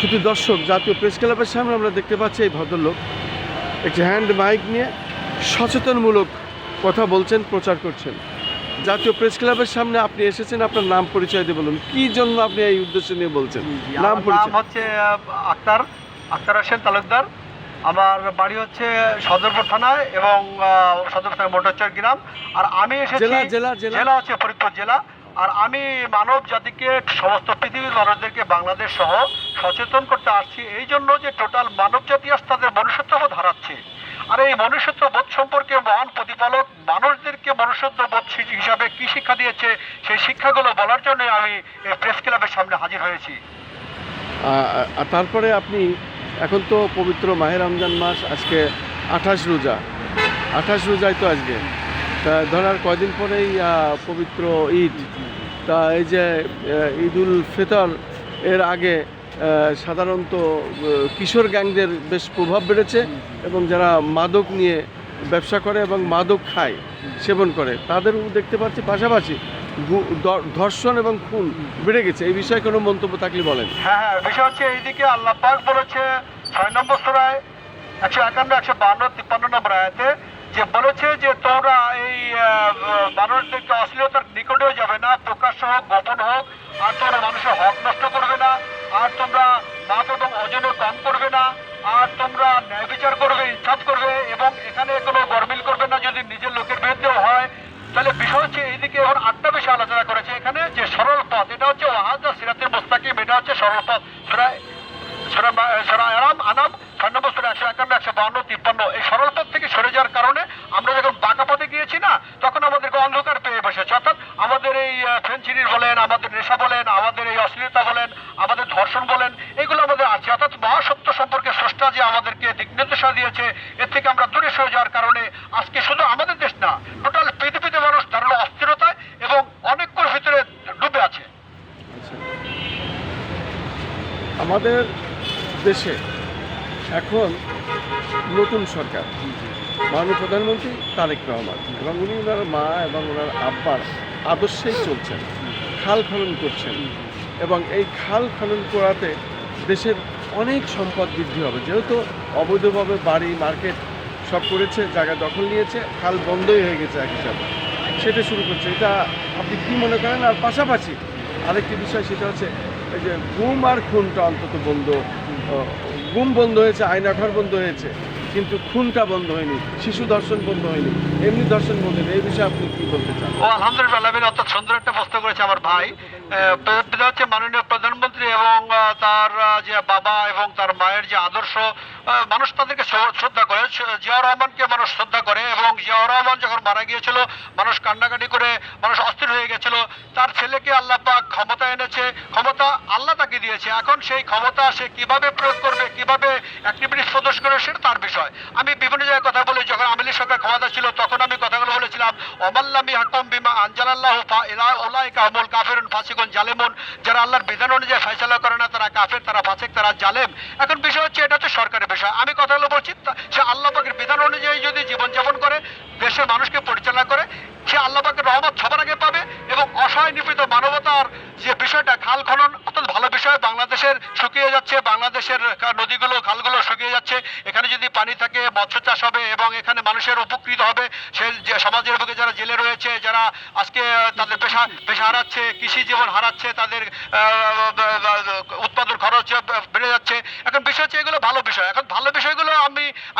শুধু দর্শক, জাতীয় প্রেস ক্লাবের সামনে আমরা দেখতে পাচ্ছি এই ভদ্রলোক একটি হ্যান্ড মাইক নিয়ে সচেতনমূলক কথা বলছেন, প্রচার করছেন। জাতীয় প্রেস ক্লাবের সামনে আপনি এসেছেন, আপনার নাম পরিচয় দিয়ে বলুন, কি জন্য আপনি এই উদ্দেশ্য নিয়ে বলছেন? নাম পরিচয়। হচ্ছে আক্তার হোসেন তালুকদার। আমার বাড়ি হচ্ছে সদরপুর থানায় এবং সদর থানায় মোটরচর গ্রাম। আর আমি এসেছি জেলা হচ্ছে ফরিদপুর জেলা। আর আমি মানব জাতিকে, সমস্ত পৃথিবীর মানুষদেরকে বাংলাদেশ সহ সচেতন করতে আসছি, এই জন্য যে টোটাল মানব জাতি আজ তাদের মনুষ্যত্ববোধ হারাচ্ছে। আর এই মনুষ্যত্ববোধ সম্পর্কে মহান প্রতিপালক মানুষদেরকে মনুষ্যত্ববোধ হিসাবে কি শিক্ষা দিয়েছে, সেই শিক্ষাগুলো বলার জন্য আমি এই প্রেস ক্লাবের সামনে হাজির হয়েছি। তারপরে আপনি, এখন তো পবিত্র মাহে রমজান মাস, আজকে 28 রোজা, 28 রোজায় তো আজকে, তা ধরার কয়দিন পরেই পবিত্র ঈদ। তা এই যে ঈদ উল ফিতর এর আগে সাধারণত কিশোর গ্যাংদের বেশ প্রভাব বেড়েছে এবং যারা মাদক নিয়ে ব্যবসা করে এবং মাদক খায়, সেবন করে, তাদেরও দেখতে পাচ্ছি। পাশাপাশি ধর্ষণ এবং খুন বেড়ে গেছে। এই বিষয়ে কোনো মন্তব্য থাকলে বলেন। হ্যাঁ, বিষয় হচ্ছে এইদিকে আল্লাহ পাক বলেছে 6 নম্বর সূরায় 151, 152, 53 নম্বর আয়াতে, যে বলেছে যে তোমরা এই মানুষদেরকে অশ্লীলতার নিকটেও যাবে না, প্রকাশ্য হোক গোপন হোক, আর তোমরা মানুষের হক নষ্ট করবে না, আর তোমরা মাপ এবং ওজনও কম করবে না, আর তোমরা ন্যায় বিচার করবে, ইনসাফ করবে, এবং এখানে কোনো গরমিল করবে না যদি নিজের লোকের বিরুদ্ধেও হয়। তাহলে বিষয় হচ্ছে এইদিকে এখন 8টা বিষয় আলোচনা করেছে এখানে, যে সরল পথ, এটা হচ্ছে ওয়াহাদা সিরাতুল মুস্তাকিম, এটা হচ্ছে সরল পথ। সূরা আনাম 6 নম্বর সূরা 151, 152, 53, এই সরল পথ থেকে সরে যাওয়ার কারণে আমরা যখন বাঁকা পথে গিয়েছি না, তখন আমাদেরকে অন্ধকার পেয়ে বসেছে। অর্থাৎ আমাদের এই ফেন্সিডির বলেন, আমাদের নেশা বলেন, আমাদের এই অশ্লীলতা বলেন, আমাদের ধর্ষণ বলেন, এগুলো আমাদের আছে। অর্থাৎ মহাসত্য সম্পর্কে স্রষ্টা যে আমাদেরকে দিক নির্দেশনা দিয়েছে, এর থেকে আমরা দূরে সরে যাওয়ার কারণে আজকে শুধু আমাদের দেশ না, টোটাল পৃথিবীতে মানুষ দাঁড়ানো অস্থিরতায় এবং অনেকের ভিতরে ডুবে আছে। আমাদের দেশে এখন নতুন সরকার, মাননীয় প্রধানমন্ত্রী তারেক রহমান, এবং উনি ওনার মা এবং ওনার আব্বার আদর্শেই চলছেন, খাল খনন করছেন, এবং এই খাল খনন করাতে দেশের অনেক সম্পদ বৃদ্ধি হবে। যেহেতু অবৈধভাবে বাড়ি, মার্কেট সব করেছে, জায়গা দখল নিয়েছে, খাল বন্ধই হয়ে গেছে এক হিসাবে, সেটা শুরু করছে। এটা আপনি কী মনে করেন? আর পাশাপাশি আরেকটি বিষয়, সেটা হচ্ছে এই যে গুম আর খুনটা অন্তত বন্ধ, গুম বন্ধ হয়েছে, আয়নাঘর বন্ধ হয়েছে, কিন্তু খুনটা বন্ধ হয়নি, শিশু দর্শন বন্ধ হয়নি, এমনি দর্শন বন্ধ হয়নি। এই বিষয়ে আপনি কি বলতে চান? আলহামদুলিল্লাহ, অত সুন্দর একটা প্রশ্ন করেছে আমার ভাই। হচ্ছে মাননীয় প্রধানমন্ত্রী এবং তার যে বাবা এবং তার মায়ের যে আদর্শ, মানুষ তাদেরকে শ্রদ্ধা করে। জিয়াউর রহমানকে মানুষ শ্রদ্ধা করে, এবং জিয়াউর রহমান যখন মারা গিয়েছিল, মানুষ কান্নাকাটি করে, মানুষ অস্থির হয়ে গেছিল। তার ছেলেকে আল্লাহ পাক ক্ষমতা এনেছে, ক্ষমতা আল্লাহ তাকে দিয়েছে। এখন সেই ক্ষমতা সে কিভাবে প্রয়োগ করবে, কিভাবে অ্যাক্টিভিটিস প্রদর্শন করবে, সেটা তার বিষয়। আমি বিভিন্ন জায়গায় কথা বলি, যখন আওয়ামী লীগ সরকার ক্ষমতা ছিল তখন আমি কথাগুলো বলেছিলাম, ওমাল্লামি হাকাম বিমা আনজালাল্লাহু ফাউলাইকা হুমুল কাফিরুন ফাসিকুন জালেমুন, যারা আল্লাহর বিধান অনুযায়ী ফয়সালা করে না, তারা কাফের, তারা ফাসিক, তারা জালেম। এখন বিষয় হচ্ছে, এটা হচ্ছে সরকারের বিষয়। আমি কথাগুলো বলছি, সে আল্লাহ পাকের বিধান অনুযায়ী যদি জীবনযাপন করে, দেশের মানুষকে পরিচালনা করে, সে আল্লাহ পাকের রহমত সবার আগে পাবে। এবং অসহায় নিপীড়িত মানবতার যে বিষয়টা, খাল খনন অত্যন্ত ভালো বিষয়। বাংলাদেশের শুকিয়ে যাচ্ছে, বাংলাদেশের নদীগুলো, খালগুলো শুকিয়ে যাচ্ছে। এখানে যদি পানি থাকে, মৎস্য চাষ হবে এবং এখানে মানুষের উপকৃত হবে। সে যে সমাজের বুকে যারা জেলে রয়েছে, যারা আজকে তাদের পেশা হারাচ্ছে, কৃষি জীবন হারাচ্ছে, তাদের উৎপাদন খরচ বেড়ে যাচ্ছে। এখন বিষয় হচ্ছে, এগুলো ভালো বিষয়। এখন ভালো বিষয়গুলো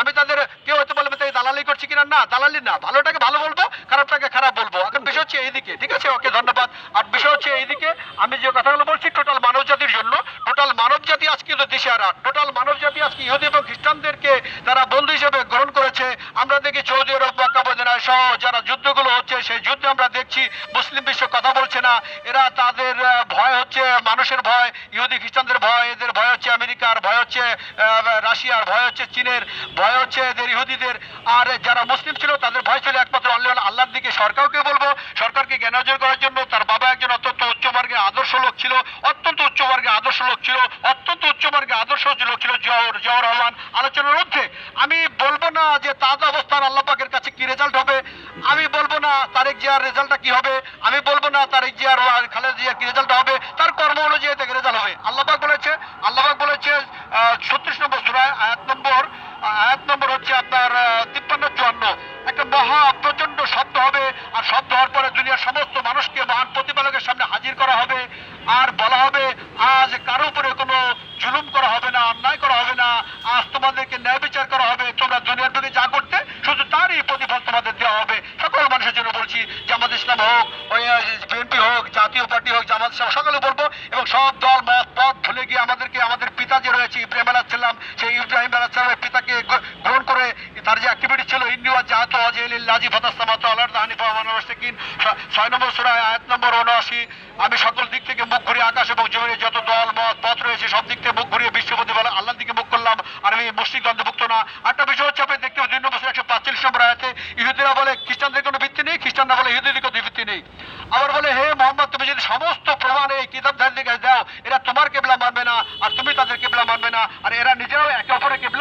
আমি তাদের, কেউ হয়তো বলবে তাই দালালি করছি কিনা, না, দালালি না, ভালোটাকে ভালো বলবো, খারাপটাকে খারাপ বলবো। এখন বিষয় হচ্ছে এইদিকে, ঠিক আছে, ওকে, ধন্যবাদ। আর বিষয় হচ্ছে এইদিকে, আমি যে কথাগুলো বলছি টোটাল মানব জাতির জন্য। টোটাল মানব জাতি আজকে কিন্তু দিশেহারা। টোটাল মানব জাতি আজকে ইহুদি এবং খ্রিস্টানদেরকে তারা বন্ধু হিসেবে গ্রহণ করেছে। আমরা দেখি সৌদি আরব, মক্কা মদিনা সহ যারা যুদ্ধগুলো হচ্ছে, সেই যুদ্ধে আমরা দেখছি মুসলিম বিশ্ব কথা বলছে না। এরা তাদের ভয় হচ্ছে মানুষের ভয়, ইহুদি খ্রিস্টানদের ভয়, এদের ভয় হচ্ছে আমেরিকার, ভয় হচ্ছে রাশিয়ার, ভয় হচ্ছে চীনের, ভয় হচ্ছে এদের ইহুদিদের। আর যারা মুসলিম ছিল তাদের ভয় ছিল একমাত্র আল্লাহর দিকে। সরকারকে বলবো, সরকারকে জ্ঞান অর্জন করার জন্য, তার বাবা একজন অত্যন্ত উচ্চমার্গের আদর্শ লোক ছিল, অত্যন্ত উচ্চমার্গের আদর্শ লোক ছিল, অত্যন্ত উচ্চমার্গের আদর্শ লোক ছিল জিয়াউর রহমান। আলোচনার মধ্যে আমি বলবো না যে তাজা অবস্থান আল্লাহ পাকের কাছে কি রেজাল্ট হবে, আমি বলবো না তারেক জিয়ার রেজাল্টটা কি হবে, আমি বলবো না তারেক জিয়ার খালেদা জিয়ার কি রেজাল্ট হবে, তার কর্ম অনুযায়ী তাকে রেজাল্ট হবে। আল্লাহ পাক বলেছে তোমরা দুনিয়ার বুকে যা করতে শুধু তারই প্রতিফল তোমাদের দেওয়া হবে। সকল মানুষের জন্য বলছি, জামাত ইসলাম হোক, ওই বিএনপি হোক, জাতীয় পার্টি হোক, জামাত ইসলাম, সকলে বলবো, এবং সব দল মত পথ ভুলে গিয়ে আমাদেরকে আমাদের পিতা যে রয়েছে ইব্রাহিম আলাইহিসসালাম, সেই ইব্রাহিম আলাইহিসসালামের পিতাকে গ্রহণ করে তার যে অ্যাক্টিভিটি ছিল ইন্ডিয়া জাহাত ওয়াজিলিল্লাহি ফাতাসসামাতু আলার হানিফা ওয়া মানওয়াশিকিন 6 নম্বর সূরা আয়াত নম্বর 79, আমি সকল দিক থেকে মুখ ঘুরিয়ে আকাশ এবং জমিনে যত দল মত পথ রয়েছে সব দিক থেকে মুখ ঘুরিয়ে বিশ্বপতি বলে আল্লাহর দিকে মুখ করলাম, আর আমি মুশরিক অন্তর্ভুক্ত না। একটা বিষয় হচ্ছে আপনি দেখতে পাবেন 2 নম্বর 145 নম্বর আয়াতে ইহুদিরা বলে খ্রিস্টানদের কোনো ভিত্তি নেই, খ্রিস্টানরা বলে ইহুদিদের কোনো ভিত্তি নেই। আবার বলে হে মোহাম্মদ, তুমি যদি সমস্ত প্রমাণ এই কিতাবধারীদের কাছে দাও, এরা তোমার কিবলা মানবে না আর তুমি তাদের কিবলা মানবে না, আর এরা নিজেরাও একে অপরের কিবলা